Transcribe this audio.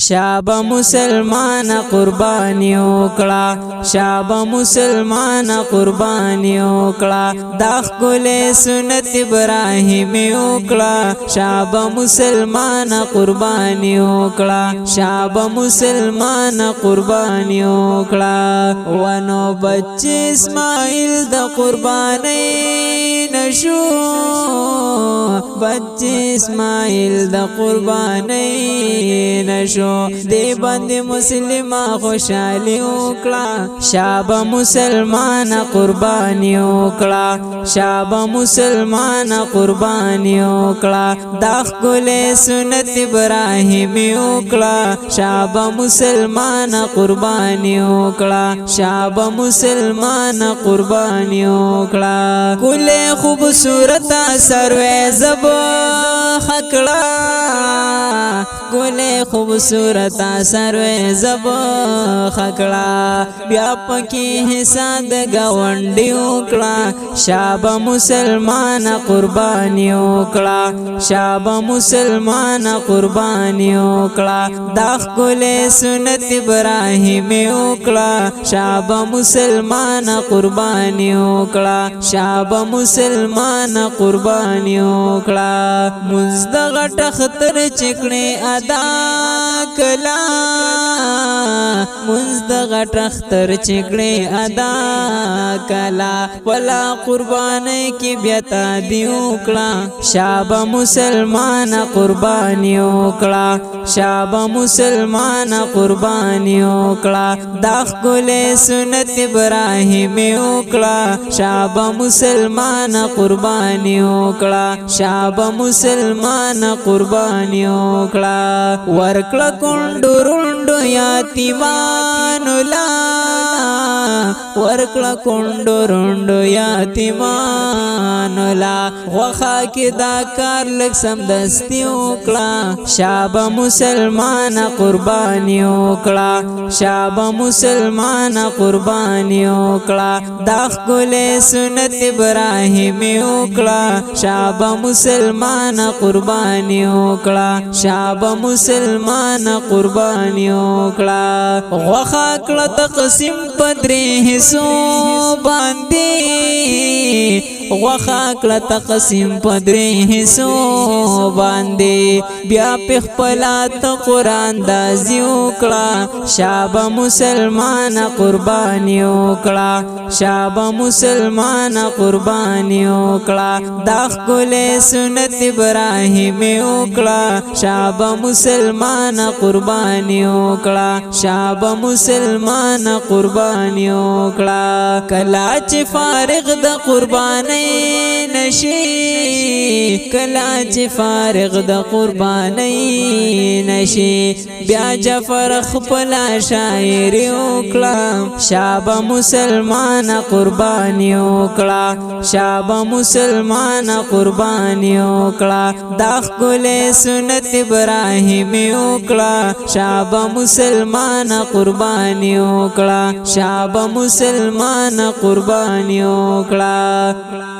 شابه مسلمان قربانی وکړه شابه مسلمان قربانی وکړه دا ښکلی سنت ابراهیمی وکړه شابه مسلمان قربانی وکړه شابه مسلمان قربانی وکړه ونو بچی اسماعیل د قربانی نشو بچی اسماعیل د قربانی نشو دی باندې مسلمه خوشالي وکړه شابه مسلمان قربانی وکړه شابه مسلمان قربانی وکړه دا ښکلی سنت ابراهیمی وکړه شابه مسلمان قربانی وکړه شابه مسلمان قربانی وکړه ښکلی خوبصورت سروې زب خکړه ښکلی خوبصورت سروې زب خکړه بیا پکې حصہ د ګاونډي وکړه شابه مسلمان قربانی وکړه شابه مسلمان قربانی وکړه دا ښکلی سنت ابراهیمی وکړه شابه مسلمان قربانی وکړه شابه مسلمان قربانی وکړه مونږ دغه ټختر چکړې ادا کلا مونږ دغه ټختر چکړې ادا کلا ولا قربانی کې بیا تا دی وکړه شابه مسلمان قربانی وکړه شابه مسلمان قربانی وکړه دا ښکلی سنت ابراهیمی وکړه شابه مسلمان قربانی وکړه شابه مسلمان قربانی وکړه ورکړه کونډو روندو یتیمانو لا ورکړه کونډو روندو یتیمانو لا غوښه کې دا کار لږ سمدستي وکړه شابه مسلمان قربانی وکړه شابه مسلمان قربانی وکړه دا ښکلی سنت ابراهیمی وکړه شابه مسلمان قربانی وکړه شابه مسلمان قربانی وکړه غوښه کړه تقسیم په درې حصو باندې غوښه کړه تقسیم په درې حصو باندې بیا په خپله ته قرآن اندازي وکړه شابه مسلمان قربانی وکړه شابه مسلمان قربانی وکړه دا ښکلی سنت ابراهیمی وکړه شابه مسلمان قربانی وکړه شابه مسلمان قربانی وکړه کله چې فارغ د قربانی نشي کله چې فارغ د قربانی نشي بیا جعفر خپل شاعري وکړه شابه مسلمان قربانی وکړه شابه مسلمان قربانی وکړه دا ښکلی سنت ابراهیمی وکړه شابه مسلمان قربانی وکړه شابه مسلمان قربانی وکړه